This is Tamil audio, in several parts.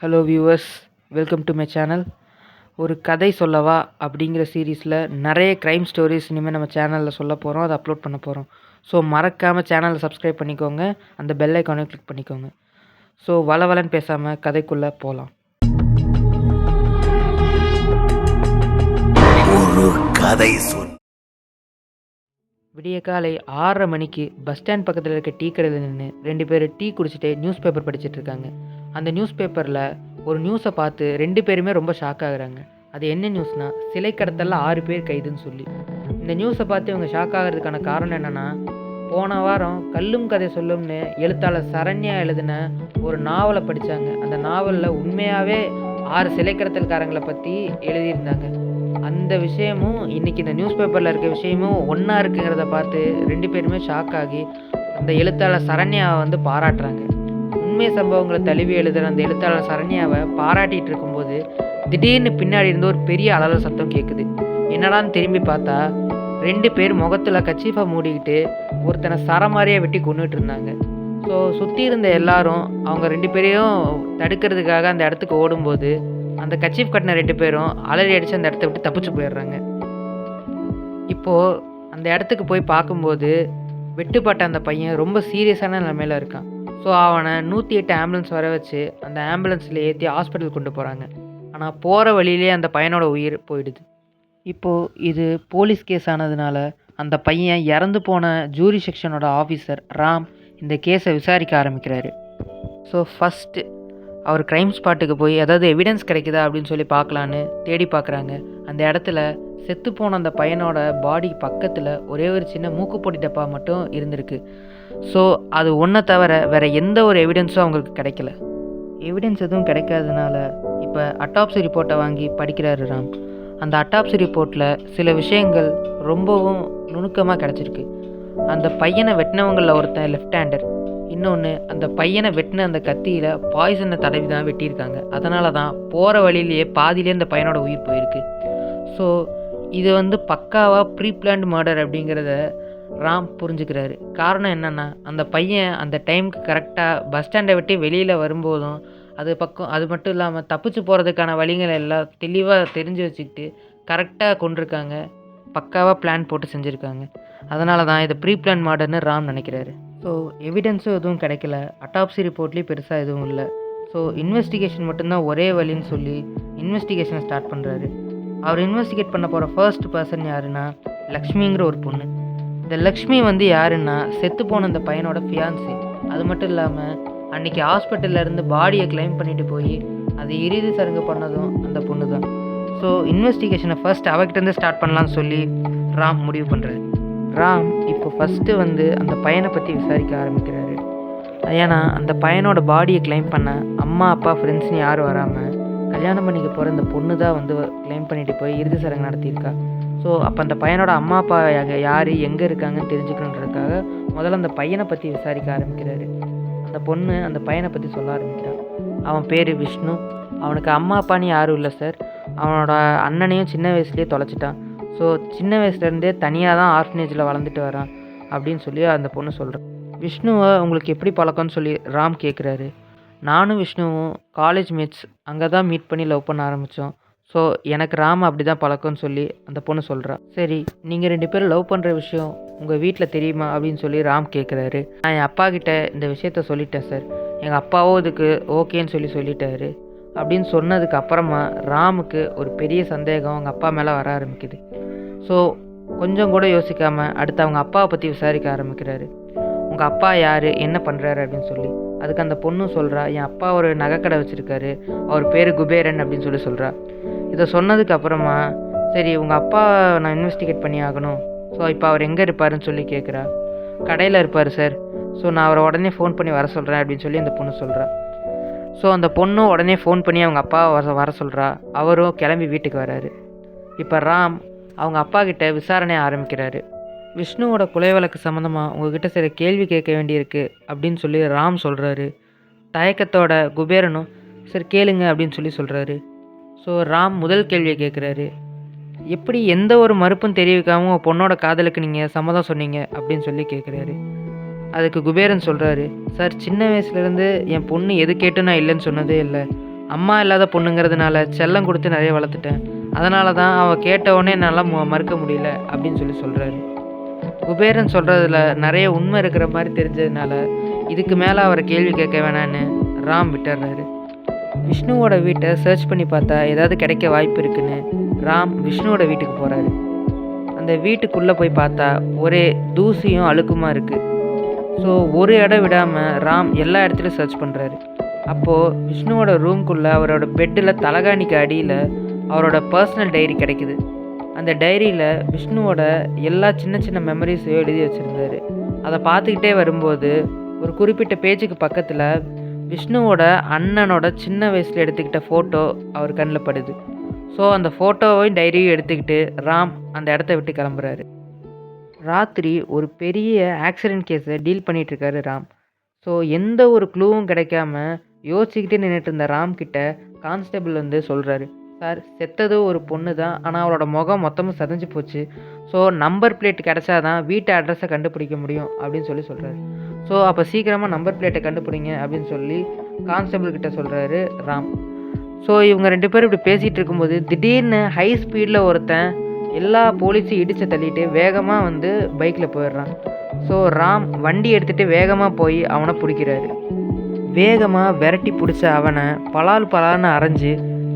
Hello viewers, welcome to my channel. ஒரு கதை சொல்லவா அப்படிங்கிற சீரீஸில் நிறைய க்ரைம் ஸ்டோரிஸ் இனிமேல் நம்ம சேனலில் சொல்ல போகிறோம், அதை அப்லோட் பண்ண போகிறோம். ஸோ மறக்காமல் சேனலை சப்ஸ்கிரைப் பண்ணிக்கோங்க, அந்த பெல் ஐக்கானை கிளிக் பண்ணிக்கோங்க. ஸோ வளவலன்னு பேசாமல் கதைக்குள்ளே போகலாம். ஒரு கதை சொல். விடிய காலை 6:30 மணிக்கு பஸ் ஸ்டாண்ட் பக்கத்தில் இருக்க டீ கடையில் நின்று 2 பேர் டீ குடிச்சிட்டு நியூஸ் பேப்பர் படிச்சுட்டு இருக்காங்க. அந்த நியூஸ் பேப்பரில் ஒரு நியூஸை பார்த்து 2 பேருமே ரொம்ப ஷாக் ஆகுறாங்க. அது என்ன நியூஸ்னால், சிலை கடத்தலில் 6 பேர் கைதுன்னு சொல்லி. இந்த நியூஸை பார்த்து இவங்க ஷாக் ஆகிறதுக்கான காரணம் என்னென்னா, போன வாரம் கல்லும் கதை சொல்லும்னு எழுத்தாளர் சரண்யா எழுதின ஒரு நாவலை படித்தாங்க. அந்த நாவலில் உண்மையாகவே 6 சிலை கடத்தல்காரங்களை பற்றி எழுதியிருந்தாங்க. அந்த விஷயமும் இன்றைக்கி இந்த நியூஸ் பேப்பரில் இருக்க விஷயமும் ஒன்றா இருக்குங்கிறத பார்த்து 2 பேருமே ஷாக் ஆகி அந்த எழுத்தாளர் சரண்யாவை பாராட்டுறாங்க. உண்மை சம்பவங்களை தழுவி எழுதுகிற அந்த எழுத்தாளர் சரண்யாவை பாராட்டிகிட்டு இருக்கும்போது திடீர்னு பின்னாடி இருந்து ஒரு பெரிய அலறல் சத்தம் கேட்குது. என்னடான்னு திரும்பி பார்த்தா 2 பேர் முகத்தில் கச்சீஃபை மூடிக்கிட்டு ஒருத்தனை சரமாரியாக வெட்டி கொண்டுட்டு இருந்தாங்க. ஸோ சுற்றி இருந்த எல்லாரும் அவங்க 2 பேரையும் தடுக்கிறதுக்காக அந்த இடத்துக்கு ஓடும்போது அந்த கச்சீஃப் கட்டின 2 பேரும் அலறி அடித்து அந்த இடத்த விட்டு தப்பிச்சு போயிடுறாங்க. இப்போது அந்த இடத்துக்கு போய் பார்க்கும்போது வெட்டுப்பட்ட அந்த பையன் ரொம்ப சீரியஸான நிலைமையில் இருக்கான். ஸோ அவனை 108 ஆம்புலன்ஸ் வர வச்சு அந்த ஆம்புலன்ஸில் ஏற்றி ஹாஸ்பிட்டல் கொண்டு போகிறாங்க. ஆனால் போகிற வழியிலே அந்த பையனோட உயிர் போயிடுது. இப்போது இது போலீஸ் கேஸ் ஆனதுனால அந்த பையன் இறந்து போன ஜூரி செக்ஷனோட ஆஃபீஸர் ராம் இந்த கேஸை விசாரிக்க ஆரம்பிக்கிறாரு. ஸோ ஃபஸ்ட்டு அவர் க்ரைம் ஸ்பாட்டுக்கு போய் ஏதாவது எவிடன்ஸ் கிடைக்குதா அப்படின்னு சொல்லி பார்க்கலான்னு தேடி பார்க்குறாங்க. அந்த இடத்துல செத்துப்போன அந்த பையனோட பாடி பக்கத்தில் ஒரே ஒரு சின்ன மூக்குப்பொடி டப்பா மட்டும் இருந்திருக்கு. ஸோ அது ஒன்றை தவிர வேறு எந்த ஒரு எவிடன்ஸும் அவங்களுக்கு கிடைக்கல. எவிடன்ஸ் எதுவும் கிடைக்காததுனால இப்போ அட்டாப்சி ரிப்போர்ட்டை வாங்கி படிக்கிறாரு ராம். அந்த அட்டாப்சி ரிப்போர்ட்டில் சில விஷயங்கள் ரொம்பவும் நுணுக்கமாக கிடச்சிருக்கு. அந்த பையனை வெட்டினவங்களில் ஒருத்தன் லெஃப்ட் ஹேண்டர், இன்னொன்று அந்த பையனை வெட்டின அந்த கத்தியில் பாய்சனை தடவி தான் வெட்டியிருக்காங்க. அதனால தான் போகிற வழியிலேயே பாதியிலே அந்த பையனோட உயிர் போயிருக்கு. ஸோ இது பக்காவாக ப்ரீ பிளான்ட் மர்டர் அப்படிங்கிறத ராம் புரிஞ்சுக்கிறாரு. காரணம் என்னென்னா, அந்த பையன் அந்த டைமுக்கு கரெக்டாக பஸ் ஸ்டாண்டை விட்டு வெளியில் வரும்போதும் அது மட்டும் இல்லாமல் தப்பிச்சு போகிறதுக்கான வழிகளை எல்லாம் தெளிவாக தெரிஞ்சு வச்சுக்கிட்டு கரெக்டாக கொண்டிருக்காங்க. பக்காவாக பிளான் போட்டு செஞ்சுருக்காங்க. அதனால தான் இதை ப்ரீ பிளான் மர்டர்னு ராம் நினைக்கிறாரு. ஸோ எவிடன்ஸும் எதுவும் கிடைக்கல, அட்டாப்சி ரிப்போர்ட்லேயும் பெருசாக எதுவும் இல்லை. ஸோ இன்வெஸ்டிகேஷன் மட்டும்தான் ஒரே வழின்னு சொல்லி இன்வெஸ்டிகேஷனை ஸ்டார்ட் பண்ணுறாரு. அவர் இன்வெஸ்டிகேட் பண்ண போகிற ஃபர்ஸ்ட் பர்சன் யாருன்னா லக்ஷ்மிங்கிற ஒரு பொண்ணு. இந்த லக்ஷ்மி யாருன்னா செத்து போன அந்த பையனோட ஃபியான்சி. அது மட்டும் இல்லாமல் அன்றைக்கி ஹாஸ்பிட்டல்லேருந்து பாடியை கிளைம் பண்ணிட்டு போய் அது இறுதி சடங்கு பண்ணதும் அந்த பொண்ணு தான். ஸோ இன்வெஸ்டிகேஷனை ஃபர்ஸ்ட் அவகிட்டேருந்து ஸ்டார்ட் பண்ணலான்னு சொல்லி ராம் முடிவு பண்ணுறாரு. ராம் இப்போ ஃபஸ்ட்டு அந்த பையனை பற்றி விசாரிக்க ஆரம்பிக்கிறாரு. ஏன்னா அந்த பையனோட பாடியை கிளைம் பண்ண அம்மா அப்பா ஃப்ரெண்ட்ஸ்னு யாரும் வராமல் கல்யாணம் பண்ணிக்க போகிற அந்த பொண்ணு தான் கிளைம் பண்ணிட்டு போய் இறுதி சடங்கு நடத்தியிருக்கா. ஸோ அப்போ அந்த பையனோட அம்மா அப்பா யார் எங்கே இருக்காங்கன்னு தெரிஞ்சுக்கணுன்றதுக்காக முதல்ல அந்த பையனை பற்றி விசாரிக்க ஆரம்பிக்கிறாரு. அந்த பொண்ணு அந்த பையனை பற்றி சொல்ல ஆரம்பிக்கிறான். அவன் பேர் விஷ்ணு. அவனுக்கு அம்மா அப்பான்னு யாரும் இல்லை சார். அவனோட அண்ணனையும் சின்ன வயசுலேயே தொலைச்சிட்டான். ஸோ சின்ன வயசுலேருந்தே தனியாக தான் ஆர்ஃபனேஜில் வளர்ந்துட்டு வரான் அப்படின்னு சொல்லி அந்த பொண்ணு சொல்கிறான். விஷ்ணுவை உங்களுக்கு எப்படி பழக்கம்னு சொல்லி ராம் கேட்குறாரு. நானும் விஷ்ணுவும் காலேஜ் மேட்ஸ், அங்கே தான் மீட் பண்ணி லவ் பண்ண ஆரம்பித்தோம். ஸோ எனக்கு ராம் அப்படி தான் பழக்கம்னு சொல்லி அந்த பொண்ணு சொல்கிறான். சரி, நீங்கள் 2 பேரும் லவ் பண்ணுற விஷயம் உங்கள் வீட்டில் தெரியுமா அப்படின்னு சொல்லி ராம் கேட்குறாரு. நான் என் அப்பா கிட்ட இந்த விஷயத்த சொல்லிட்டேன் சார். எங்கள் அப்பாவும் இதுக்கு ஓகேன்னு சொல்லிட்டாரு அப்படின்னு சொன்னதுக்கு அப்புறமா ராமுக்கு ஒரு பெரிய சந்தேகம் அவங்க அப்பா மேலே வர ஆரம்பிக்குது. ஸோ கொஞ்சம் கூட யோசிக்காமல் அடுத்து அவங்க அப்பாவை பற்றி விசாரிக்க ஆரம்பிக்கிறாரு. உங்கள் அப்பா யார், என்ன பண்ணுறாரு அப்படின்னு சொல்லி. அதுக்கு அந்த பொண்ணும் சொல்கிறா, என் அப்பா ஒரு நகைக்கடை வச்சுருக்காரு, அவர் பேர் குபேரன் அப்படின்னு சொல்லி சொல்கிறா. இதை சொன்னதுக்கு அப்புறமா சரி உங்கள் அப்பா நான் இன்வெஸ்டிகேட் பண்ணி ஆகணும். ஸோ இப்போ அவர் எங்கே இருப்பாருன்னு சொல்லி கேட்குறா. கடையில் இருப்பார் சார். ஸோ நான் அவரை உடனே ஃபோன் பண்ணி வர சொல்கிறேன் அப்படின்னு சொல்லி அந்த பொண்ணு சொல்கிறா. ஸோ அந்த பொண்ணும் உடனே ஃபோன் பண்ணி அவங்க அப்பா வர சொல்கிறா. அவரும் கிளம்பி வீட்டுக்கு வராரு. இப்போ ராம் அவங்க அப்பா கிட்ட விசாரணை ஆரம்பிக்கிறாரு. விஷ்ணுவோட கொலை வழக்கு சம்மந்தமாக உங்ககிட்ட சில கேள்வி கேட்க வேண்டியிருக்கு அப்படின்னு சொல்லி ராம் சொல்கிறாரு. தயக்கத்தோட குபேரனும் சரி கேளுங்க அப்படின்னு சொல்லி சொல்கிறாரு. ஸோ ராம் முதல் கேள்வியை கேட்குறாரு. எப்படி எந்த ஒரு மறுப்பும் தெரிவிக்காமல் உங்கள் பொண்ணோட காதலுக்கு நீங்கள் சம்மதம் சொன்னீங்க அப்படின்னு சொல்லி கேட்குறாரு. அதுக்கு குபேரன் சொல்கிறாரு, சார் சின்ன வயசுலேருந்து என் பொண்ணு எது கேட்டு நான் இல்லைன்னு சொன்னதே இல்லை. அம்மா இல்லாத பொண்ணுங்கிறதுனால செல்லம் கொடுத்து நிறைய வளர்த்துட்டேன். அதனால தான் அவள் கேட்டவுடனே என்னால் மறுக்க முடியல அப்படின்னு சொல்கிறாரு. குபேரன் சொல்கிறதுல நிறைய உண்மை இருக்கிற மாதிரி தெரிஞ்சதுனால இதுக்கு மேலே அவரை கேள்வி கேட்க வேணான்னு ராம் விட்டுறாரு. விஷ்ணுவோட வீட்டை சர்ச் பண்ணி பார்த்தா ஏதாவது கிடைக்க வாய்ப்பு இருக்குன்னு ராம் விஷ்ணுவோட வீட்டுக்கு போகிறாரு. அந்த வீட்டுக்குள்ளே போய் பார்த்தா ஒரே தூசியும் அழுக்குமா இருக்குது. ஸோ ஒரு இடம் விடாமல் ராம் எல்லா இடத்துலையும் சர்ச் பண்ணுறாரு. அப்போது விஷ்ணுவோட ரூம்குள்ளே அவரோட பெட்டில் தலகாணிக்கு அடியில் அவரோட பர்சனல் டைரி கிடைக்குது. அந்த டைரியில் விஷ்ணுவோட எல்லா சின்ன சின்ன மெமரிஸையும் எழுதி வச்சுருந்தாரு. அதை பார்த்துக்கிட்டே வரும்போது ஒரு குறிப்பிட்ட பேஜுக்கு பக்கத்தில் விஷ்ணுவோட அண்ணனோட சின்ன வயசில் எடுத்துக்கிட்ட ஃபோட்டோ அவர் கண்ணில் படுது. ஸோ அந்த ஃபோட்டோவையும் டைரியும் எடுத்துக்கிட்டு ராம் அந்த இடத்த விட்டு கிளம்புறாரு. ராத்திரி ஒரு பெரிய ஆக்சிடெண்ட் கேஸை டீல் பண்ணிகிட்ருக்காரு ராம். ஸோ எந்த ஒரு க்ளூவும் கிடைக்காம யோசிச்சுக்கிட்டே நின்றுட்டு இருந்த ராம் கிட்ட கான்ஸ்டபிள் வந்து சொல்கிறாரு, சார் செத்தது ஒரு பொண்ணு தான், ஆனால் அவளோட முகம் மொத்தமும் சதஞ்சு போச்சு. ஸோ நம்பர் பிளேட் கிடச்சாதான் வீட்டு அட்ரஸை கண்டுபிடிக்க முடியும் அப்படின்னு சொல்கிறாரு. ஸோ அப்போ சீக்கிரமாக நம்பர் பிளேட்டை கண்டுபிடிங்க அப்படின்னு சொல்லி கான்ஸ்டபிள் கிட்ட சொல்கிறாரு ராம். ஸோ இவங்க 2 பேரும் இப்படி பேசிகிட்டு இருக்கும்போது திடீர்னு ஹை ஸ்பீடில் ஒருத்தன் எல்லா போலீஸையும் இடித்து தள்ளிட்டு வேகமாக வந்து பைக்கில் போயிடுறான். ஸோ ராம் வண்டி எடுத்துகிட்டு வேகமாக போய் அவனை பிடிக்கிறாரு. வேகமாக விரட்டி பிடிச்ச அவனை பலால்னு அரைஞ்சு,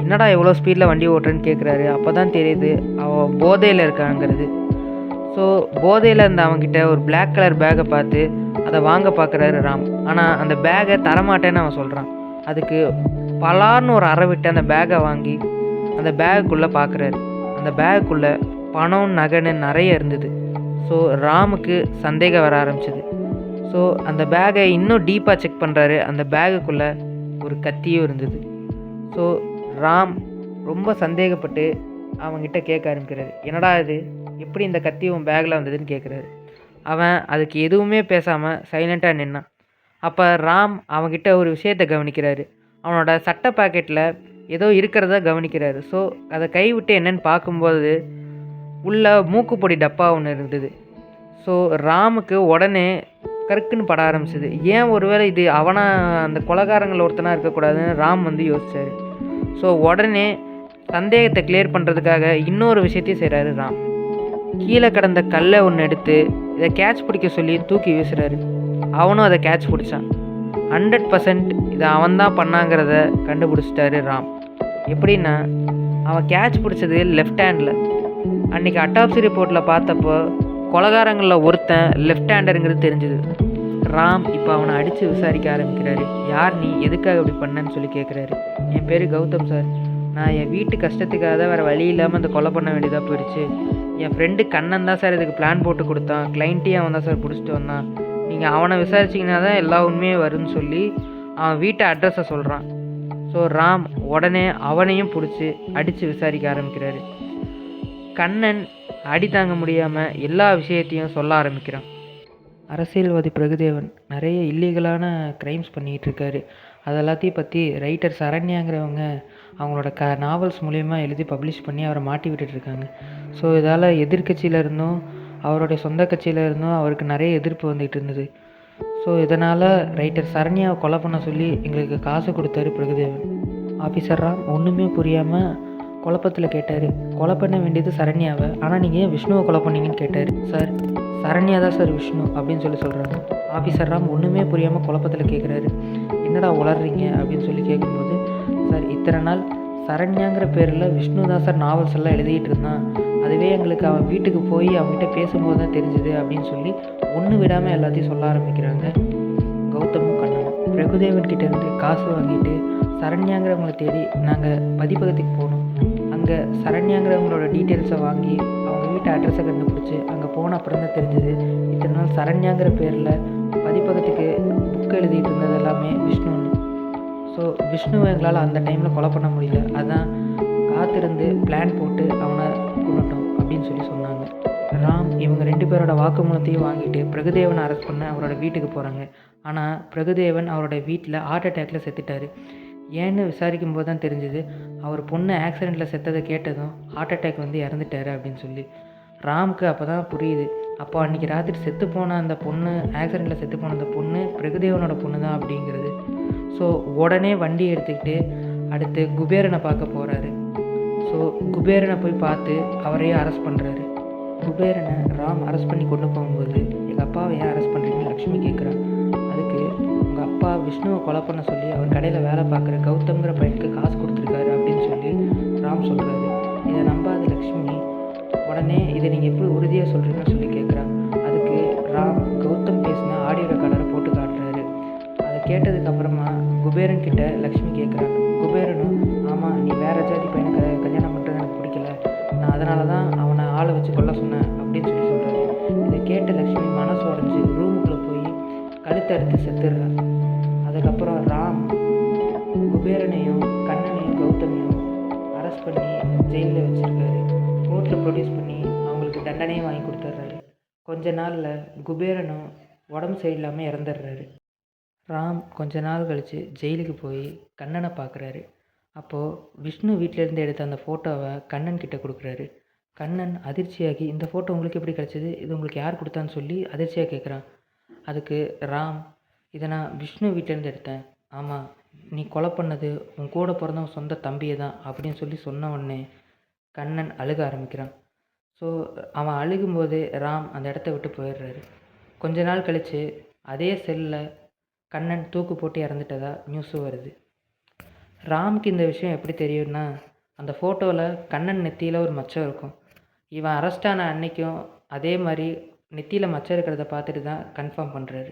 என்னடா எவ்வளோ ஸ்பீடில் வண்டி ஓட்டுறேன்னு கேட்குறாரு. அப்போ தான் தெரியுது அவன் போதையில் இருக்காங்கிறது. ஸோ போதையில் இருந்த அவன்கிட்ட ஒரு பிளாக் கலர் பேக்கை பார்த்து அதை வாங்க பார்க்குறாரு ராம். ஆனால் அந்த பேக்கை தரமாட்டேன்னு அவன் சொல்கிறான். அதுக்கு பலார்னு ஒரு அறை விட்டு அந்த பேக்கை வாங்கி அந்த பேக்குள்ளே பார்க்குறாரு. அந்த பேக்குள்ளே பணம் நகைன்னு நிறைய இருந்தது. ஸோ ராமுக்கு சந்தேகம் வர ஆரம்பிச்சிது. ஸோ அந்த பேக்கை இன்னும் டீப்பாக செக் பண்ணுறாரு. அந்த பேக்குள்ளே ஒரு கத்தியும் இருந்தது. ஸோ ராம் ரொம்ப சந்தேகப்பட்டு அவன்கிட்ட கேட்க ஆரம்பிக்கிறாரு, என்னடா இது, எப்படி இந்த கத்தி உன் பேக்கில் வந்ததுன்னு கேட்குறாரு. அவன் அதுக்கு எதுவுமே பேசாமல் சைலண்ட்டாக நின்னான். அப்போ ராம் அவன்கிட்ட ஒரு விஷயத்தை கவனிக்கிறாரு. அவனோட சட்டை பாக்கெட்டில் ஏதோ இருக்கிறத கவனிக்கிறாரு. ஸோ அதை கைவிட்டு என்னென்னு பார்க்கும்போது உள்ள மூக்குப்பொடி டப்பா ஒன்று இருந்தது. ஸோ ராமுக்கு உடனே கருக்குன்னு பட ஆரம்பிச்சிது. ஏன் ஒருவேளை இது அவனா அந்த கொலைகாரங்கள் ஒருத்தனாக இருக்கக்கூடாதுன்னு ராம் வந்து யோசிச்சார். ஸோ உடனே சந்தேகத்தை கிளியர் பண்ணுறதுக்காக இன்னொரு விஷயத்தையும் செய்கிறாரு ராம். கீழே கிடந்த கல்லை ஒன்று எடுத்து இதை கேட்ச் பிடிக்க சொல்லி தூக்கி வீசுகிறாரு. அவனும் அதை கேட்ச் பிடிச்சான். 100% இதை அவன் தான் பண்ணாங்கிறத கண்டுபிடிச்சிட்டாரு ராம். எப்படின்னா, அவன் கேட்ச் பிடிச்சது லெஃப்ட் ஹேண்டில். அன்றைக்கி அட்டாப்சி ரிப்போர்ட்டில் பார்த்தப்போ கொலைகாரங்களில் ஒருத்தன் லெஃப்ட் ஹேண்டருங்கிறது தெரிஞ்சுது. ராம் இப்போ அவனை அடித்து விசாரிக்க ஆரம்பிக்கிறாரு. யார் நீ, எதுக்காக இப்படி பண்ணேன்னு சொல்லி கேட்குறாரு. என் பேர் கௌதம் சார். நான் என் வீட்டு கஷ்டத்துக்காக தான் வேறு வழி இல்லாமல் அந்த கொலை பண்ண வேண்டியதாக போயிடுச்சு. என் ஃப்ரெண்டு கண்ணன் தான் சார் இதுக்கு பிளான் போட்டு கொடுத்தான். கிளைண்ட்டையும் அவன் தான் சார் பிடிச்சிட்டு வந்தான். நீங்கள் அவனை விசாரிச்சிங்கன்னா தான் எல்லா உண்மையும் வரும்னு சொல்லி அவன் வீட்டு அட்ரஸை சொல்கிறான். ஸோ ராம் உடனே அவனையும் பிடிச்சி அடித்து விசாரிக்க ஆரம்பிக்கிறாரு. கண்ணன் அடி தாங்க முடியாமல் எல்லா விஷயத்தையும் சொல்ல ஆரம்பிக்கிறான். அரசியல்வாதி பிரகுதேவன் நிறைய இல்லீகலான க்ரைம்ஸ் பண்ணிகிட்டு இருக்காரு. அது எல்லாத்தையும் பற்றி ரைட்டர் சரண்யாங்கிறவங்க அவங்களோட நாவல்ஸ் மூலயமா எழுதி பப்ளிஷ் பண்ணி அவரை மாட்டி விட்டுட்ருக்காங்க. ஸோ இதால் எதிர்கட்சியில் இருந்தும் அவருடைய சொந்த கட்சியில் இருந்தும் அவருக்கு நிறைய எதிர்ப்பு வந்துகிட்டு இருந்தது. ஸோ இதனால் ரைட்டர் சரண்யாவை கொலை பண்ண சொல்லி எங்களுக்கு காசு கொடுத்தாரு பிரகுதேவன். ஆஃபீஸர் ராம் ஒன்றுமே புரியாமல் குழப்பத்தில் கேட்டார், கொலை பண்ண வேண்டியது சரண்யாவை, ஆனால் நீங்கள் ஏன் விஷ்ணுவை கொலை பண்ணீங்கன்னு கேட்டார். சார் சரண்யா தான் சார் விஷ்ணு அப்படின்னு சொல்கிறாங்க. ஆஃபீஸர் ராம் ஒன்றுமே புரியாமல் குழப்பத்தில் கேட்குறாரு, என்னடா உளறீங்க அப்படின்னு சொல்லி கேட்கும்போது, சார் இத்தனை நாள் சரண்யாங்கிற பேரில் விஷ்ணு தான் சார் நாவல்ஸ் எல்லாம் எழுதிட்டு இருந்தான். அதுவே எங்களுக்கு அவன் வீட்டுக்கு போய் அவங்ககிட்ட பேசும்போது தான் தெரிஞ்சுது அப்படின்னு சொல்லி ஒன்று விடாமல் எல்லாத்தையும் சொல்ல ஆரம்பிக்கிறாங்க கௌதமும் கண்ணனும். பிரகுதேவன் கிட்டேருந்து காசு வாங்கிட்டு சரண்யாங்கிறவங்களை தேடி நாங்கள் பதிப்பகத்துக்கு போனோம். அங்கே சரண்யாங்கிறவங்களோட டீட்டெயில்ஸை வாங்கி அவங்க வீட்டு அட்ரஸை கண்டுபிடிச்சி அங்கே போன அப்புறம் தான் தெரிஞ்சுது இத்தனை நாள் சரண்யாங்கிற பேரில் பதிப்பகத்துக்கு புக் எழுதிட்டு இருந்தது எல்லாமே விஷ்ணுன்னு. ஸோ விஷ்ணுவை எங்களால் அந்த டைமில் கொலை பண்ண முடியல, அதான் காத்திருந்து பிளான் போட்டு அவனை கொண்டுட்டோம் அப்படின்னு சொன்னாங்க. ராம் இவங்க 2 பேரோட வாக்குமூலத்தையும் வாங்கிட்டு பிரகுதேவனை அரெஸ்ட் பண்ண அவரோட வீட்டுக்கு போகிறாங்க. ஆனால் பிரகுதேவன் அவரோட வீட்டில் ஹார்ட் அட்டாக்ல செத்துட்டார். ஏன்னு விசாரிக்கும் போது தான் தெரிஞ்சுது அவர் பொண்ணு ஆக்சிடெண்ட்டில் செத்ததை கேட்டதும் ஹார்ட் அட்டாக் வந்து இறந்துட்டார் அப்படின்னு சொல்லி. ராமுக்கு அப்போ தான் புரியுது, அப்போ அன்றைக்கி ராத்திரி செத்து போன அந்த பொண்ணு, ஆக்சிடெண்ட்டில் செத்து போன அந்த பொண்ணு பிரகுதேவனோட பொண்ணு தான் அப்படிங்கிறது. ஸோ உடனே வண்டி எடுத்துக்கிட்டு அடுத்து குபேரனை பார்க்க போகிறாரு. ஸோ குபேரனை போய் பார்த்து அவரையே அரெஸ்ட் பண்ணுறாரு. குபேரனை ராம் அரெஸ்ட் பண்ணி கொண்டு போகும்போது, எங்கள் அப்பாவை ஏன் அரெஸ்ட் பண்ணுறீங்கன்னு லக்ஷ்மி கேட்குறான். அதுக்கு உங்கள் அப்பா விஷ்ணுவை கொலை பண்ண சொல்லி அவர் கடையில் வேலை பார்க்குற கௌதம்ங்கிற பையனுக்கு காசு கொடுத்துருக்காரு அப்படின்னு சொல்லி ராம் சொல்கிறாரு. இதை நம்பாத லக்ஷ்மி உடனே இதை நீங்கள் எப்படி உறுதியாக சொல்கிறீங்கன்னு சொல்லி கேட்குறான். அதுக்கு ராம் கௌதம் பேசின ஆடியோ ரெக்கார்டரை போட்டு காட்டுறாரு. அதை கேட்டதுக்கப்புறமா குபேரன் கிட்ட லக்ஷ்மி கேட்குறாங்க. குபேரனும், ஆமாம், நீ வேறு ஜாதி பையனை கல்யாணம் பண்ணுறது எனக்கு பிடிக்கல, நான் அதனால தான் அவனை ஆளை வச்சு கொல்ல சொன்னேன் அப்படின்னு சொல்லி சொல்கிறாரு. இதை கேட்ட லக்ஷ்மி மனசு உடஞ்சி ரூமுக்குள்ளே போய் கழுத்தை அறுத்து செத்துடுறான். அதுக்கப்புறம் ராம் குபேரனையும் கண்ணனையும் கௌதமையும் அரெஸ்ட் பண்ணி ஜெயிலில் வச்சுருக்காரு. கோர்ட்டில் ப்ரொடியூஸ் பண்ணி அவங்களுக்கு தண்டனையும் வாங்கி கொடுத்துட்றாரு. கொஞ்ச நாளில் குபேரனும் உடம்பு சரியில்லாமல் இறந்துடுறாரு. ராம் கொஞ்ச நாள் கழித்து ஜெயிலுக்கு போய் கண்ணனை பார்க்குறாரு. அப்போது விஷ்ணு வீட்டிலேருந்து எடுத்த அந்த ஃபோட்டோவை கண்ணன் கிட்ட கொடுக்குறாரு. கண்ணன் அதிர்ச்சியாகி, இந்த ஃபோட்டோ உங்களுக்கு எப்படி கிடச்சிது, இது உங்களுக்கு யார் கொடுத்தான்னு சொல்லி அதிர்ச்சியாக கேட்குறான். அதுக்கு ராம், இதை நான் விஷ்ணு வீட்டிலேருந்து எடுத்தேன், ஆமாம், நீ கொலை பண்ணது உன் கூட பிறந்த உன் சொந்த தம்பியை தான் அப்படின்னு சொல்லி சொன்ன உடனே கண்ணன் அழுக ஆரம்பிக்கிறான். ஸோ அவன் அழுகும்போதே ராம் அந்த இடத்த விட்டு போயிடுறாரு. கொஞ்ச நாள் கழித்து அதே செல்லில் கண்ணன் தூக்கு போட்டு இறந்துட்டதா நியூஸும் வருது. ராமுக்கு இந்த விஷயம் எப்படி தெரியும்னா, அந்த ஃபோட்டோவில் கண்ணன் நெத்தியில் ஒரு மச்சம் இருக்கும். இவன் அரெஸ்டான அன்னைக்கும் அதே மாதிரி நெத்தியில் மச்சம் இருக்கிறத பார்த்துட்டு தான் கன்ஃபார்ம் பண்ணுறாரு.